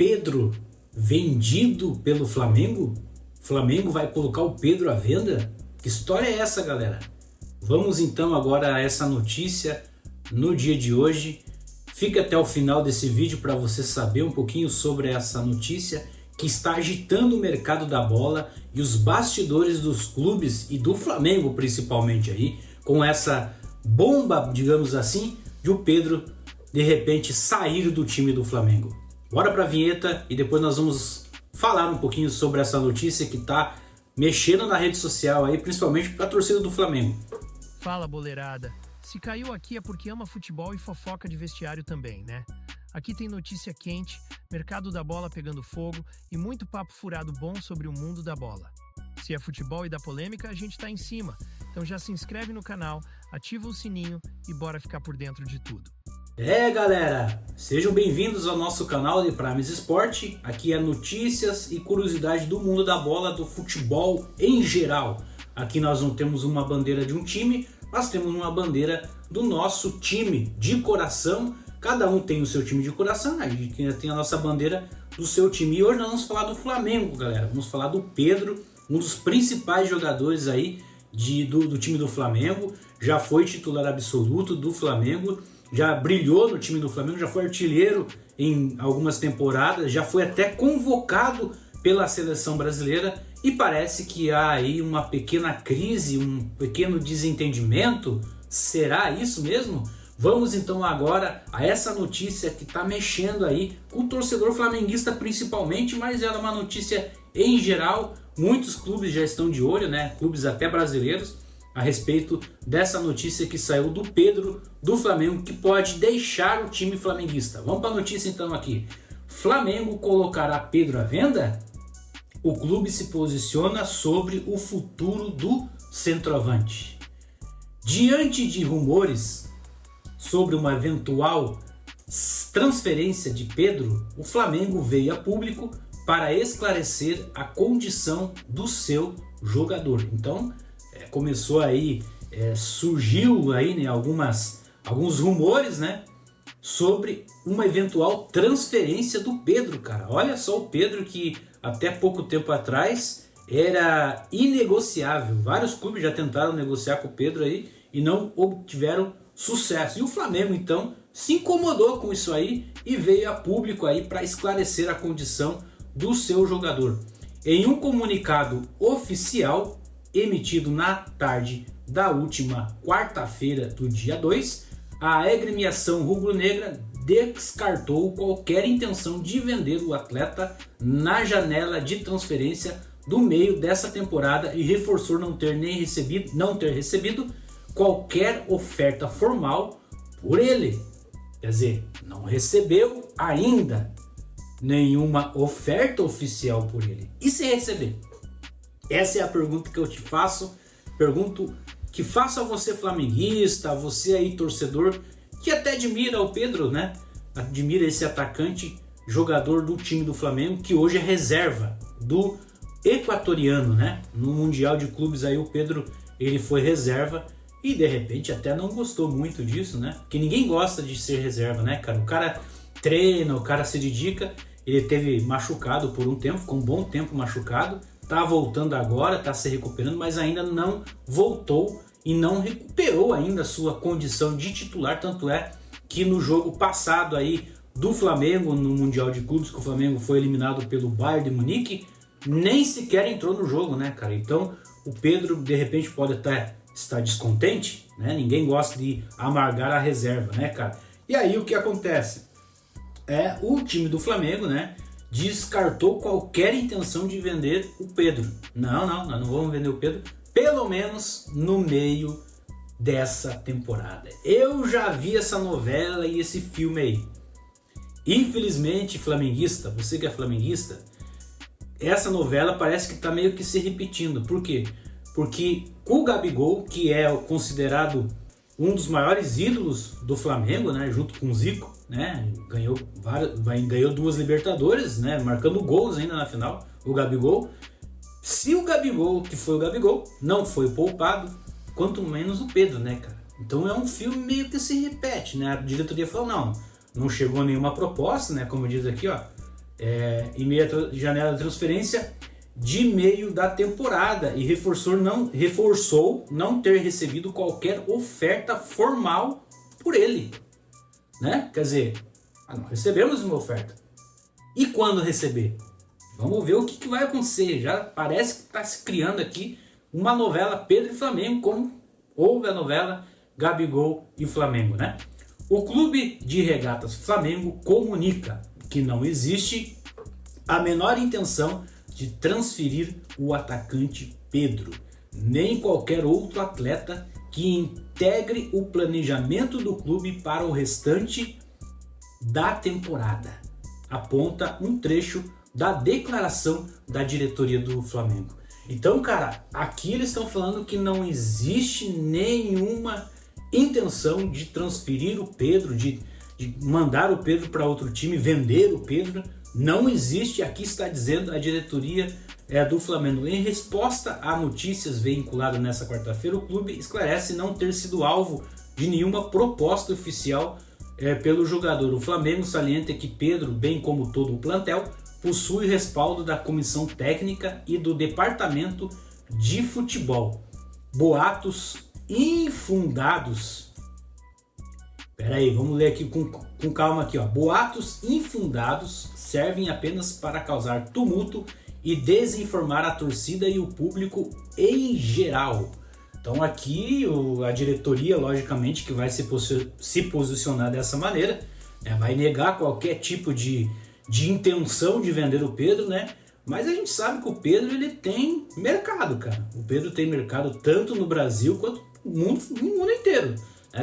Pedro vendido pelo Flamengo? O Flamengo vai colocar o Pedro à venda? Que história é essa, galera? Vamos então agora a essa notícia no dia de hoje. Fique até o final desse vídeo para você saber um pouquinho sobre essa notícia que está agitando o mercado da bola e os bastidores dos clubes e do Flamengo principalmente aí, com essa bomba, digamos assim, de o Pedro de repente sair do time do Flamengo. Bora para a vinheta e depois nós vamos falar um pouquinho sobre essa notícia que está mexendo na rede social aí, principalmente para a torcida do Flamengo. Fala, boleirada. Se caiu aqui é porque ama futebol e fofoca de vestiário também, né? Aqui tem notícia quente, mercado da bola pegando fogo e muito papo furado bom sobre o mundo da bola. Se é futebol e da polêmica, a gente tá em cima. Então já se inscreve no canal, ativa o sininho e bora ficar por dentro de tudo. Galera, sejam bem-vindos ao nosso canal de Prames Esporte. Aqui é notícias e curiosidade do mundo da bola, do futebol em geral. Aqui nós não temos uma bandeira de um time, mas temos uma bandeira do nosso time de coração. Cada um tem o seu time de coração, a gente tem a nossa bandeira do seu time. E hoje nós vamos falar do Flamengo, galera. Vamos falar do Pedro, um dos principais jogadores aí do time do Flamengo. Já foi titular absoluto do Flamengo, já brilhou no time do Flamengo, já foi artilheiro em algumas temporadas, já foi até convocado pela seleção brasileira. E parece que há aí uma pequena crise, um pequeno desentendimento. Será isso mesmo? Vamos então agora a essa notícia que está mexendo aí com o torcedor flamenguista principalmente, mas ela é uma notícia em geral. Muitos clubes já estão de olho, né? Clubes até brasileiros, a respeito dessa notícia que saiu do Pedro do Flamengo, que pode deixar o time flamenguista. Vamos para a notícia então aqui. Flamengo colocará Pedro à venda? O clube se posiciona sobre o futuro do centroavante. Diante de rumores sobre uma eventual transferência de Pedro, o Flamengo veio a público para esclarecer a condição do seu jogador. Então, começou aí, surgiu aí, né, alguns rumores, né, sobre uma eventual transferência do Pedro, cara. Olha só, o Pedro que até pouco tempo atrás era inegociável. Vários clubes já tentaram negociar com o Pedro aí e não obtiveram sucesso. E o Flamengo então se incomodou com isso aí e veio a público aí para esclarecer a condição do seu jogador. Em um comunicado oficial emitido na tarde da última quarta-feira do dia 2, a agremiação rubro-negra descartou qualquer intenção de vender o atleta na janela de transferência do meio dessa temporada e reforçou não ter recebido qualquer oferta formal por ele. Quer dizer, não recebeu ainda nenhuma oferta oficial por ele. E se receber? Essa é a pergunta que eu te faço. Pergunto que faço a você flamenguista, a você aí torcedor, que até admira o Pedro, né? Admira esse atacante, jogador do time do Flamengo, que hoje é reserva do equatoriano, né? No Mundial de Clubes aí o Pedro, ele foi reserva e de repente até não gostou muito disso, né? Porque ninguém gosta de ser reserva, né, cara? O cara treina, o cara se dedica. Ele teve machucado por um tempo, ficou um bom tempo machucado. Tá voltando agora, tá se recuperando, mas ainda não voltou e não recuperou ainda a sua condição de titular. Tanto é que no jogo passado aí do Flamengo, no Mundial de Clubes, que o Flamengo foi eliminado pelo Bayern de Munique, nem sequer entrou no jogo, né, cara? Então o Pedro de repente pode até estar descontente, né? Ninguém gosta de amargar a reserva, né, cara? E aí o que acontece? O time do Flamengo, né, descartou qualquer intenção de vender o Pedro. Não, nós não vamos vender o Pedro, pelo menos no meio dessa temporada. Eu já vi essa novela e esse filme aí. Infelizmente, flamenguista, você que é flamenguista, essa novela parece que está meio que se repetindo. Por quê? Porque o Gabigol, que é considerado um dos maiores ídolos do Flamengo, né, junto com o Zico, né, ganhou 2 Libertadores, né, marcando gols ainda na final, o Gabigol. Se o Gabigol, que foi o Gabigol, não foi poupado, quanto menos o Pedro, né, cara? Então é um filme meio que se repete, né? A diretoria falou, não chegou nenhuma proposta, né, como diz aqui, ó, em meio à janela de transferência de meio da temporada e reforçou não ter recebido qualquer oferta formal por ele, né? Quer dizer, não recebemos uma oferta. E quando receber? Vamos ver o que vai acontecer. Já parece que está se criando aqui uma novela Pedro e Flamengo, como houve a novela Gabigol e Flamengo, né? O Clube de Regatas Flamengo comunica que não existe a menor intenção de transferir o atacante Pedro, nem qualquer outro atleta que integre o planejamento do clube para o restante da temporada, aponta um trecho da declaração da diretoria do Flamengo. Então, cara, aqui eles estão falando que não existe nenhuma intenção de transferir o Pedro, de mandar o Pedro para outro time, vender o Pedro. Não existe, aqui está dizendo a diretoria do Flamengo. Em resposta a notícias veiculadas nessa quarta-feira, o clube esclarece não ter sido alvo de nenhuma proposta oficial pelo jogador. O Flamengo salienta que Pedro, bem como todo o plantel, possui respaldo da comissão técnica e do departamento de futebol. Boatos infundados. Pera aí, vamos ler aqui com calma aqui, ó. Boatos infundados servem apenas para causar tumulto e desinformar a torcida e o público em geral. Então aqui a diretoria, logicamente, que vai se posicionar dessa maneira, vai negar qualquer tipo de intenção de vender o Pedro, né? Mas a gente sabe que o Pedro ele tem mercado, cara. O Pedro tem mercado tanto no Brasil quanto no mundo inteiro.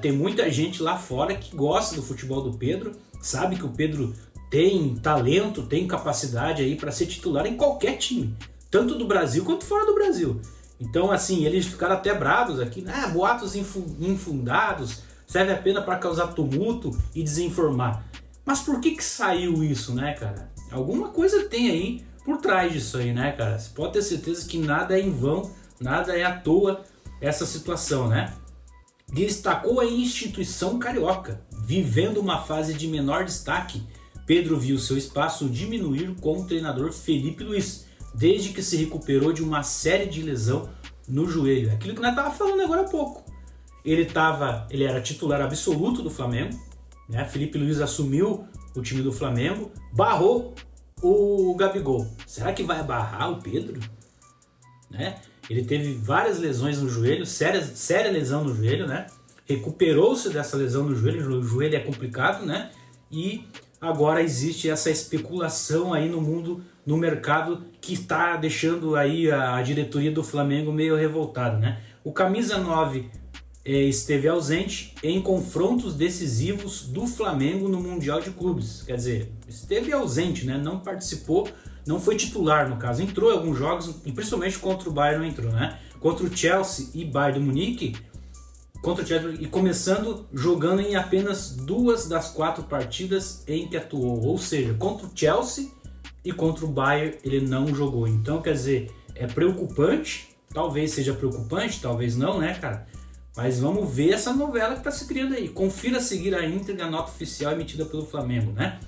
Tem muita gente lá fora que gosta do futebol do Pedro, sabe que o Pedro tem talento, tem capacidade aí para ser titular em qualquer time, tanto do Brasil quanto fora do Brasil. Então, assim, eles ficaram até bravos aqui, né? Boatos infundados, serve apenas para causar tumulto e desinformar. Mas por que saiu isso, né, cara? Alguma coisa tem aí por trás disso aí, né, cara? Você pode ter certeza que nada é em vão, nada é à toa essa situação, né? Destacou a instituição carioca, vivendo uma fase de menor destaque. Pedro viu seu espaço diminuir com o treinador Felipe Luiz, desde que se recuperou de uma série de lesão no joelho. Aquilo que nós estávamos falando agora há pouco. Ele era titular absoluto do Flamengo, né? Felipe Luiz assumiu o time do Flamengo, barrou o Gabigol. Será que vai barrar o Pedro? Né? Ele teve várias lesões no joelho, séria lesão no joelho, né? Recuperou-se dessa lesão no joelho, o joelho é complicado, né? E agora existe essa especulação aí no mundo, no mercado, que está deixando aí a diretoria do Flamengo meio revoltada, né? O camisa 9 esteve ausente em confrontos decisivos do Flamengo no Mundial de Clubes. Quer dizer, esteve ausente, né? Não participou, não foi titular no caso. Entrou em alguns jogos, e principalmente contra o Bayern não entrou, né? Contra o Chelsea e Bayern de Munique, e começando jogando em apenas 2 das 4 partidas em que atuou. Ou seja, contra o Chelsea e contra o Bayern ele não jogou. Então, quer dizer, é preocupante. Talvez seja preocupante, talvez não, né, cara? Mas vamos ver essa novela que está se criando aí. Confira a seguir a íntegra nota oficial emitida pelo Flamengo, né?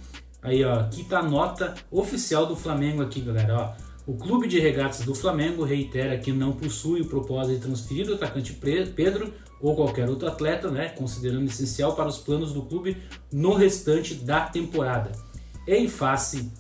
Aí, ó, aqui tá a nota oficial do Flamengo aqui, galera, ó. O Clube de Regatas do Flamengo reitera que não possui o propósito de transferir o atacante Pedro ou qualquer outro atleta, né, considerando essencial para os planos do clube no restante da temporada. Em face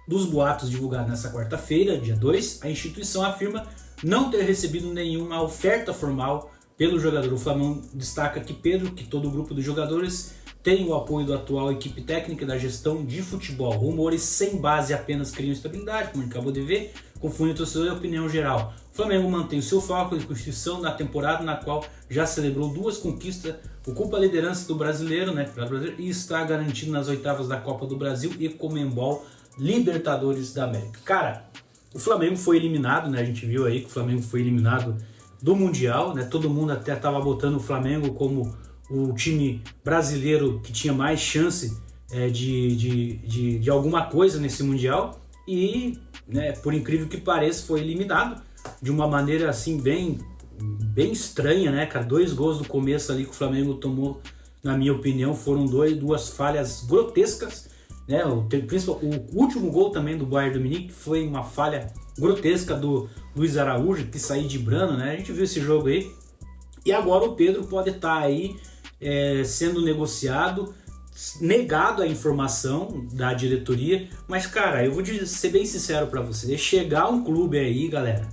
dos boatos divulgados nessa quarta-feira, dia 2, a instituição afirma não ter recebido nenhuma oferta formal pelo jogador. O Flamengo destaca que Pedro, que todo o grupo dos jogadores tem o apoio da atual equipe técnica da gestão de futebol. Rumores sem base apenas criam instabilidade, como a gente acabou de ver, confundem o torcedor e a opinião geral. O Flamengo mantém o seu foco de construção na temporada na qual já celebrou 2 conquistas, ocupa a liderança do brasileiro, né, e está garantido nas oitavas da Copa do Brasil e Conmebol Libertadores da América. Cara, o Flamengo foi eliminado, né, a gente viu aí que o Flamengo foi eliminado do Mundial, né, todo mundo até estava botando o Flamengo como o time brasileiro que tinha mais chance de alguma coisa nesse Mundial e, né, por incrível que pareça, foi eliminado de uma maneira assim bem estranha, né, cara? 2 gols no começo ali que o Flamengo tomou, na minha opinião, foram 2 falhas grotescas né? O último gol também do Bayern de Munique foi uma falha grotesca do Luiz Araújo, que saiu de Brano, né? A gente viu esse jogo aí. E agora o Pedro pode estar aí sendo negociado, negado a informação da diretoria. Mas, cara, eu vou ser bem sincero para você. Chegar um clube aí, galera,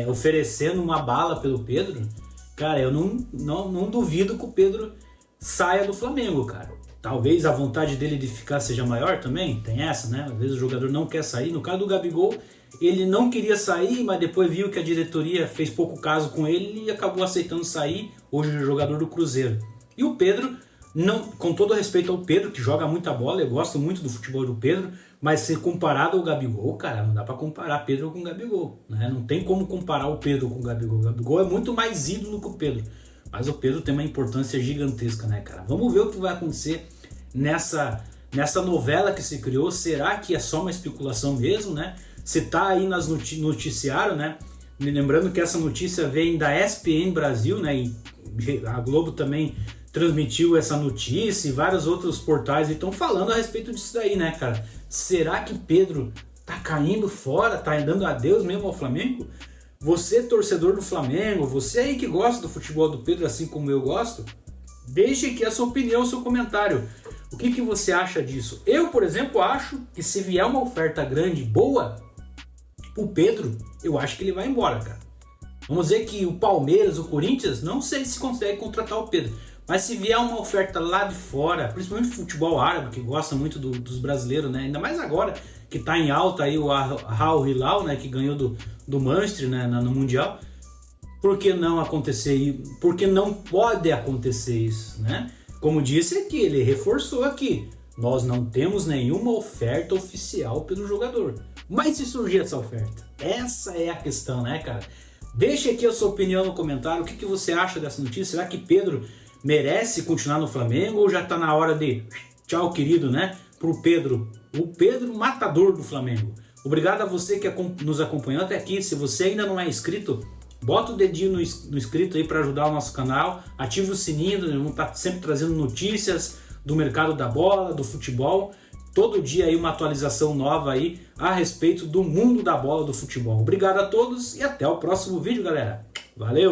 oferecendo uma bala pelo Pedro, cara, eu não duvido que o Pedro saia do Flamengo, cara. Talvez a vontade dele de ficar seja maior também, tem essa, né? Às vezes o jogador não quer sair. No caso do Gabigol, ele não queria sair, mas depois viu que a diretoria fez pouco caso com ele e acabou aceitando sair. Hoje é jogador do Cruzeiro. E o Pedro, não, com todo respeito ao Pedro, que joga muita bola, eu gosto muito do futebol do Pedro, mas ser comparado ao Gabigol, cara, não dá pra comparar Pedro com o Gabigol, né? Não tem como comparar o Pedro com o Gabigol. O Gabigol é muito mais ídolo que o Pedro. Mas o Pedro tem uma importância gigantesca, né, cara? Vamos ver o que vai acontecer nessa novela que se criou. Será que é só uma especulação mesmo, né? Se tá aí nas noticiário, né? Lembrando que essa notícia vem da ESPN Brasil, né? E a Globo também transmitiu essa notícia e vários outros portais estão falando a respeito disso daí, né, cara? Será que Pedro tá caindo fora, tá dando adeus mesmo ao Flamengo? Você, torcedor do Flamengo, você aí que gosta do futebol do Pedro, assim como eu gosto, deixe aqui a sua opinião, o seu comentário. O que você acha disso? Eu, por exemplo, acho que se vier uma oferta grande, boa, o Pedro, eu acho que ele vai embora, cara. Vamos dizer que o Palmeiras, o Corinthians, não sei se consegue contratar o Pedro, mas se vier uma oferta lá de fora, principalmente o futebol árabe, que gosta muito dos brasileiros, né? Ainda mais agora que tá em alta aí o Al Hilal, né? Que ganhou do Manchester, né? No Mundial. Por que não acontecer? Porque não pode acontecer isso, né? Como disse aqui, ele reforçou aqui. Nós não temos nenhuma oferta oficial pelo jogador. Mas se surgir essa oferta? Essa é a questão, né, cara? Deixe aqui a sua opinião no comentário. O que você acha dessa notícia? Será que Pedro merece continuar no Flamengo ou já tá na hora de tchau, querido, né? Pro Pedro, o Pedro matador do Flamengo. Obrigado a você que nos acompanhou até aqui. Se você ainda não é inscrito, bota o dedinho no inscrito aí para ajudar o nosso canal. Ative o sininho, vamos estar sempre trazendo notícias do mercado da bola, do futebol. Todo dia aí uma atualização nova aí a respeito do mundo da bola, do futebol. Obrigado a todos e até o próximo vídeo, galera. Valeu!